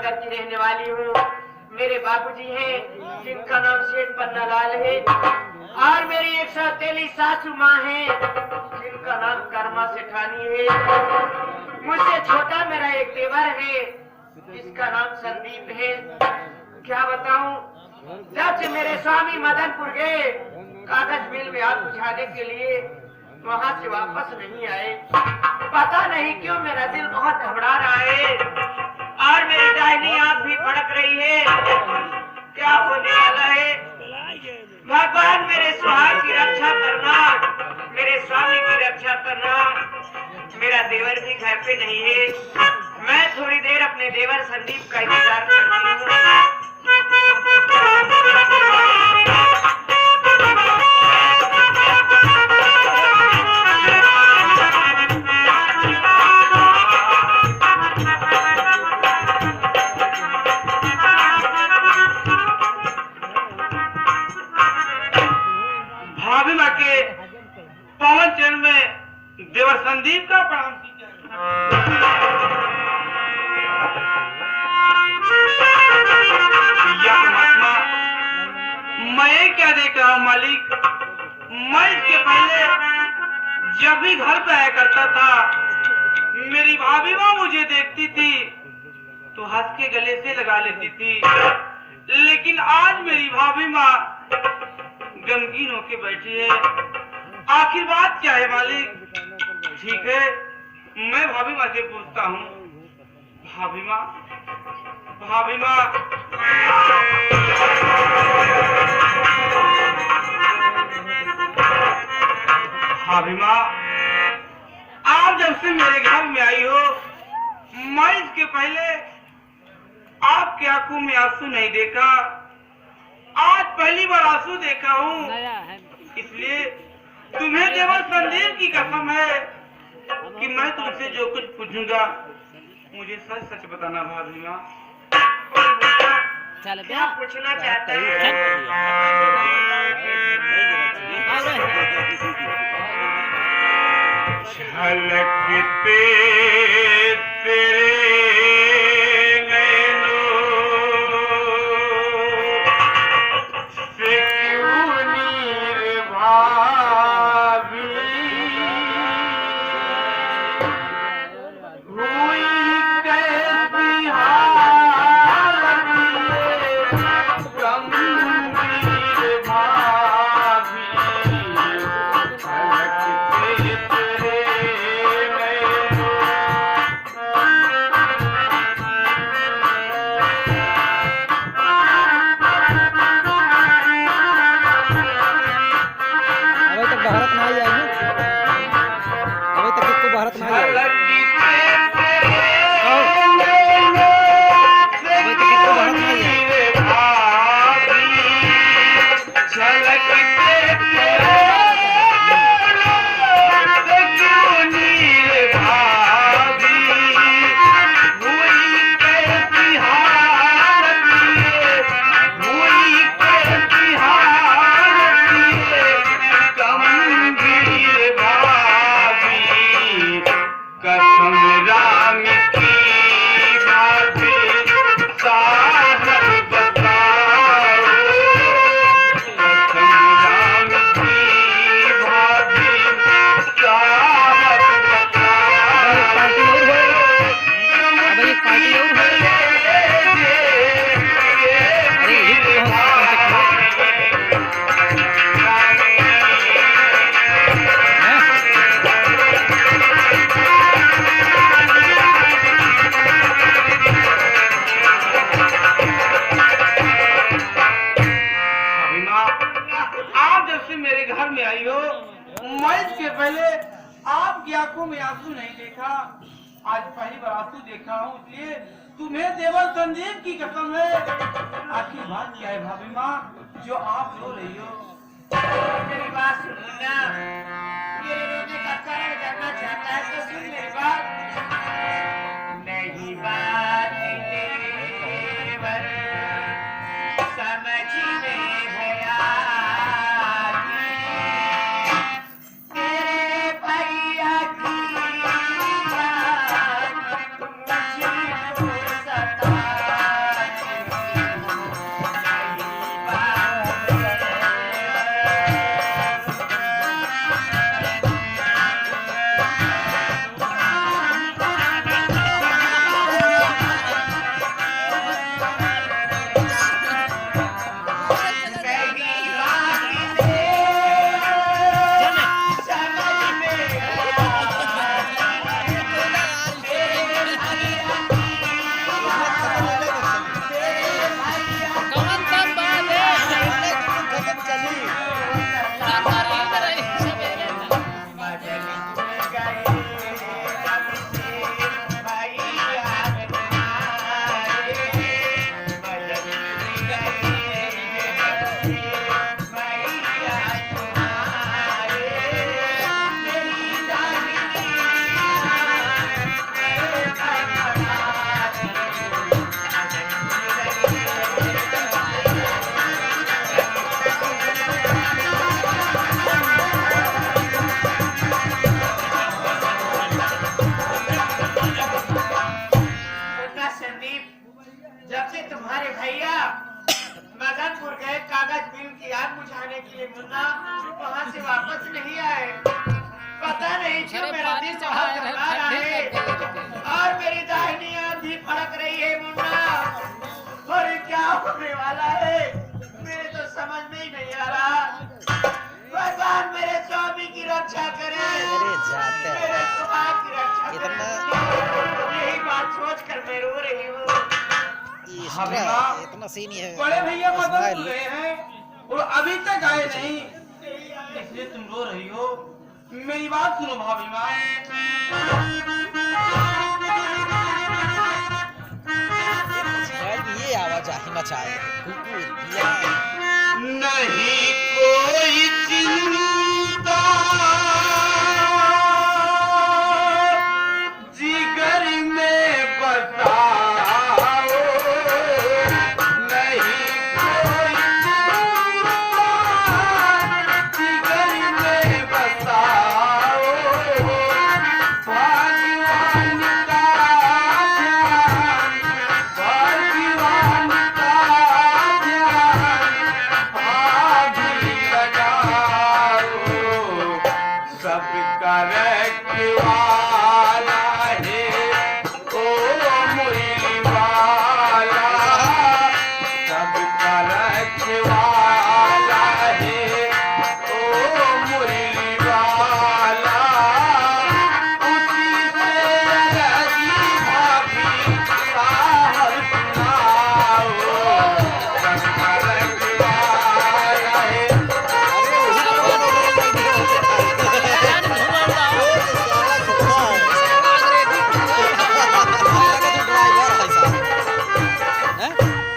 नगर की रहने वाली हूँ। मेरे बाबूजी हैं जिनका नाम सेठ पन्नालाल है और मेरी 143 सासू माँ है जिनका नाम कर्मा सेठानी है। मुझसे छोटा मेरा एक देवर है जिसका नाम संदीप है। क्या बताऊं, जब से मेरे स्वामी मदनपुर गए कागज मिल में आग बुझाने के लिए, वहां से वापस नहीं आए। पता नहीं क्यों मेरा दिल बहुत घबरा रहा है और मेरी दाहिनी आंख भी फड़क रही है। क्या होने वाला है? भगवान मेरे सुहाग की रक्षा करना, मेरे स्वामी की रक्षा करना। मेरा देवर भी घर पे नहीं है। मैं थोड़ी देर अपने देवर संदीप का इंतजार करती हूँ। भाभी माँ के पवन चरण में देवर संदीप का प्रणाम कीजिए। मैं क्या देख रहा हूँ मालिक? मैं इसके पहले जब भी घर पे आया करता था, मेरी भाभी माँ मुझे देखती थी तो हंस के गले से लगा लेती थी, लेकिन आज मेरी भाभी माँ गमगीन होके बैठी है। आखिर बात क्या है मालिक? ठीक है, मैं भाभी माँ से पूछता हूँ। भाभी माँ, भाभी माँ, भाभी माँ, आप जब से मेरे घर में आई हो, मैं इसके पहले आपकी आंखों में आंसू नहीं देखा। आज पहली बार आंसू देखा हूँ, इसलिए तुम्हें देवर संदीप की कसम है कि मैं तुमसे जो कुछ पूछूंगा मुझे सच सच बताना। भाभी माँ, क्या पूछना चाहते हैं? झलकते तेरे देखा हूँ, इसलिए तुम्हें देवर संदीप की कसम है। आखिर बात क्या है भाभी माँ जो आप रो रही हो? मेरी बात सुनना, मेरे रोने का कारण जानना चाहता है तो सुन मेरी बात। नहीं बात देवर समझ में भया सता खाने के लिए मुन्ना वहाँ से वापस नहीं आए। पता नहीं क्यों मेरा दिल बहुत घबरा रहा है और मेरी दाहिनी आंधी फड़क रही है मुन्ना। और क्या होने वाला है मेरे तो समझ में ही नहीं आ रहा। भगवान मेरे स्वामी की रक्षा करे, मेरे सुहाग की रक्षा करे। यही बात सोच कर मैं रो रही हूँ। इतना सीन है। बड़े भैया मदन गए हैं और अभी तक आए नहीं, इसलिए तुम रो रही हो। मेरी बात सुनो भाभी माँ। ये आवाज मचाए कुकुर नहीं कोई चिंता जिगर में बताओ, नहीं कोई चिंता जिगर में बताओ, भगवान का ध्यान, भगवान का सबका रखवाला है ओ मुरली वाला, सबका रखवाला है ओ मुरली वाला। उसी से लगी भाभी राहल सुनाओ, सबका रखवाला है।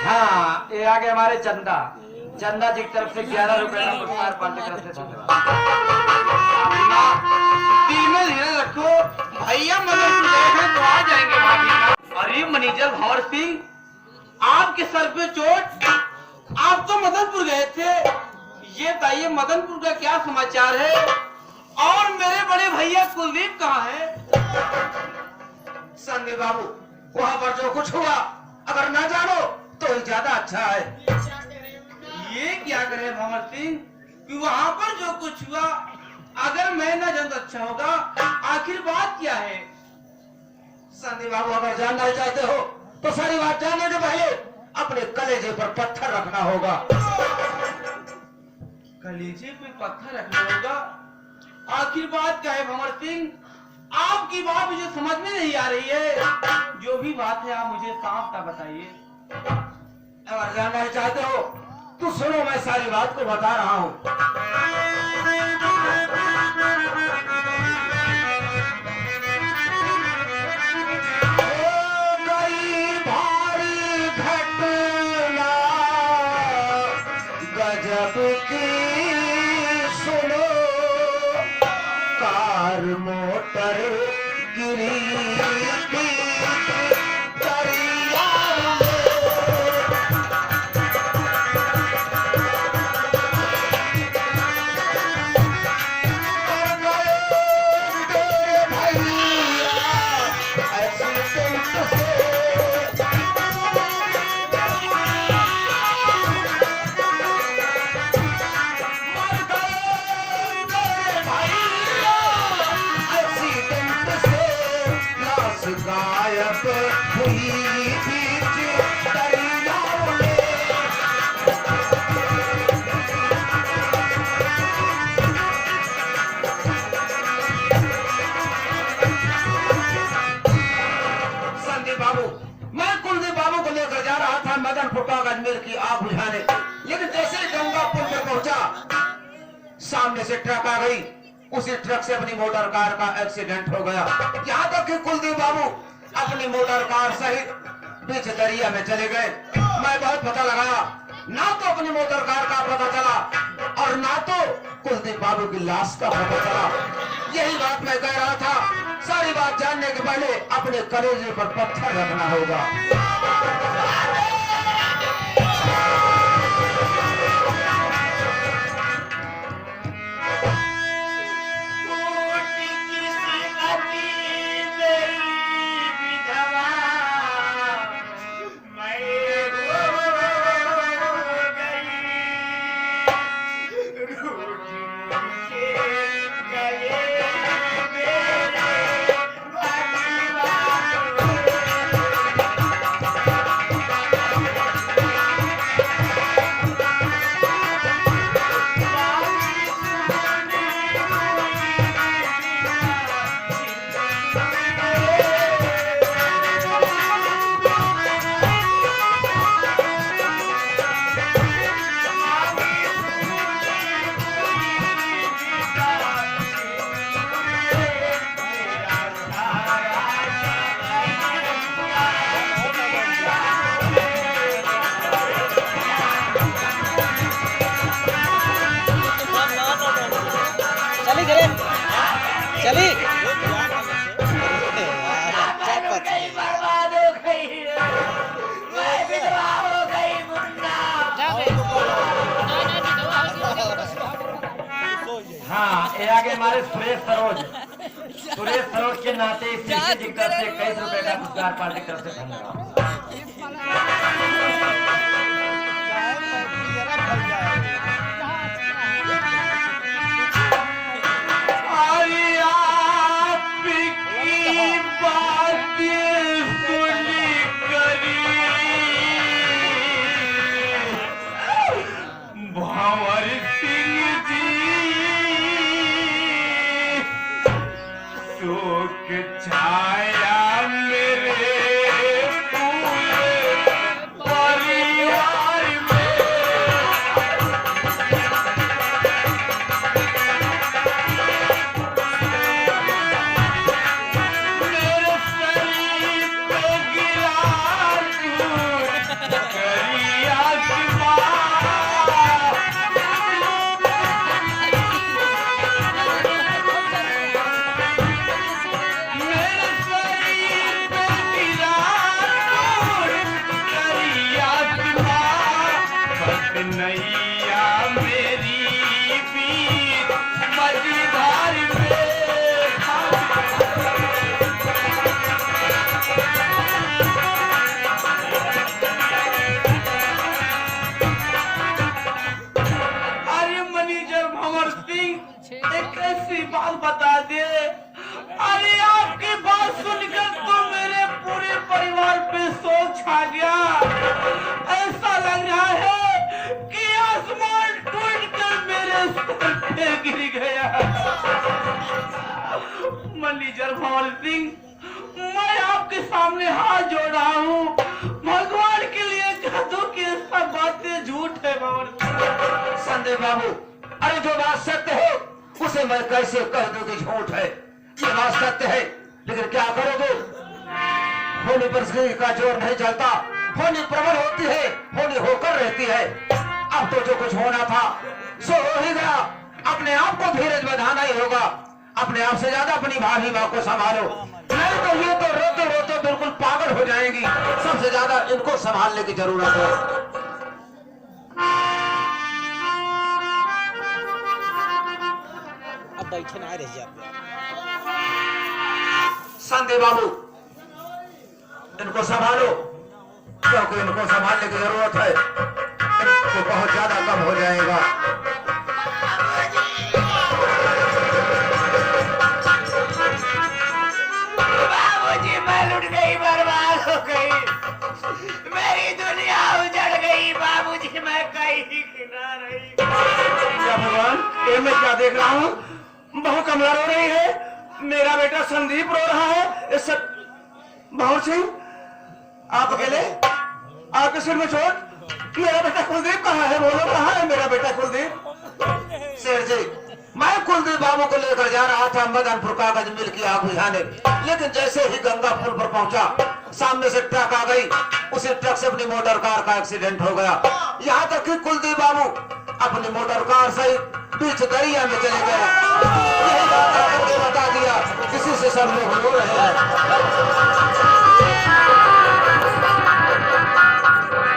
हाँ, ये आगे हमारे चंदा जी की तरफ से 11 रुपए का पुरस्कार पाने की तरफ से धन्यवाद। दिल में धीरे रखो, भैया मदद गए हैं तो आ जाएंगे भाभी। अरे मैनेजर भंवर सिंह, आपके सर पे चोट, आप तो मदनपुर गए थे। ये बताइए मदनपुर का क्या समाचार है और मेरे बड़े भैया कुलदीप कहाँ है? संदीप बाबू, वहाँ पर जो कुछ हुआ अगर ना जानो तो ज्यादा अच्छा है। ये क्या करे भंवर सिंह कि वहाँ पर जो कुछ हुआ अगर मैं न जानता अच्छा होगा। आखिर बात क्या है? संदीप बाबू, अगर जानना चाहते हो तो सारी बात जानने के पहले अपने कलेजे पर पत्थर रखना होगा। कलेजे पे पत्थर रखना होगा? आखिर बात क्या है भंवर सिंह? आपकी बात मुझे समझ में नहीं आ रही है। जो भी बात है आप मुझे साफ साफ बताइए। अगर जानना चाहते हो तो सुनो, मैं सारी बात को बता रहा हूँ। भारी घटना गजब की सुनो, कार मोटर गिरी दरिया गायब हुई बीच दरिया में। संदीप बाबू, मैं कुलदीप बाबू को लेकर जा रहा था मदनपुर का अजमेर की आग बुझाने, लेकिन जैसे ही गंगा पुल पे पहुंचा सामने से ट्रक आ गई। उसी ट्रक से अपनी मोटर कार का एक्सीडेंट हो गया। यहाँ तक कि कुलदीप बाबू अपनी मोटर कार सहित बीच दरिया में चले गए। मैं बहुत पता लगाया, ना तो अपनी मोटर कार का पता चला और ना तो कुलदीप बाबू की लाश का पता चला। यही बात मैं कह रहा था, सारी बात जानने के पहले अपने कलेजे पर पत्थर रखना होगा। हाँ, ये आगे हमारे सुरेश सरोज के नाते इस शिष्य जी की तरफ से 21 रुपए का पुरस्कार पार्टी की तरफ से धन्यवाद। छाया मेरे परिवार मेरे शरीर पे गिरा तू करिया नैया मेरी बीत मझधार अरे मैनेजर भंवर सिंह एक ऐसी बात बता दे। अरे आपकी बात सुनकर तो मेरे पूरे परिवार पे शोक छा गया। ऐसा लग रहा है कि आसमान टूटकर मेरे सर पे गिर गया। मैनेजर भंवर सिंह, मैं आपके सामने हाथ जोड़ रहा हूँ, भगवान के लिए कह दो कि सब बातें झूठ है। भंवर सिंह संजय बाबू, अरे जो बात सत्य है उसे मैं कैसे कह दूं कि झूठ है? ये बात सत्य है, लेकिन क्या करोगे? होली पर का जोर नहीं चलता, होली प्रबल होती है, होली होकर रहती है। अब तो जो कुछ होना था सो हो ही गया। अपने आप को धीरज बधाना ही होगा। अपने आप से ज्यादा अपनी भाभी माँ को संभालो, नहीं तो ये तो रोते रोते बिल्कुल पागल हो जाएंगी। सबसे ज्यादा इनको संभालने की जरूरत है। अब बैठे ना रह जाते। संजय बाबू, इनको संभालो, क्योंकि इनको संभालने की जरूरत है। इनको बहुत ज्यादा कम हो जाएगा। बाबूजी, मैं लुट गई, बर्बाद हो गई, मेरी दुनिया उजड़ गई। बाबूजी, मैं कहीं किना रही। क्या भगवान, ये मैं क्या देख रहा हूँ? बहु कमला रो रही है, मेरा बेटा संदीप रो रहा है। इस भंवर सिंह, आप अकेले? आपके सिर में चोट? मेरा बेटा कुलदीप कहाँ है? बोलो, कहाँ है मेरा बेटा कुलदीप? शेर जी, मैं कुलदीप बाबू को लेकर जा रहा था मदनपुर कागज मिल की आग बुझाने, लेकिन जैसे ही गंगा पुल पर पहुंचा, सामने से ट्रक आ गई। उसी ट्रक से अपनी मोटर कार का एक्सीडेंट हो गया। यहाँ तक कि कुलदीप बाबू अपनी मोटर कार सहित बीच दरिया में चले गए। यही बात आकर के बता दिया, किसी से सब लोग रो रहे हैं।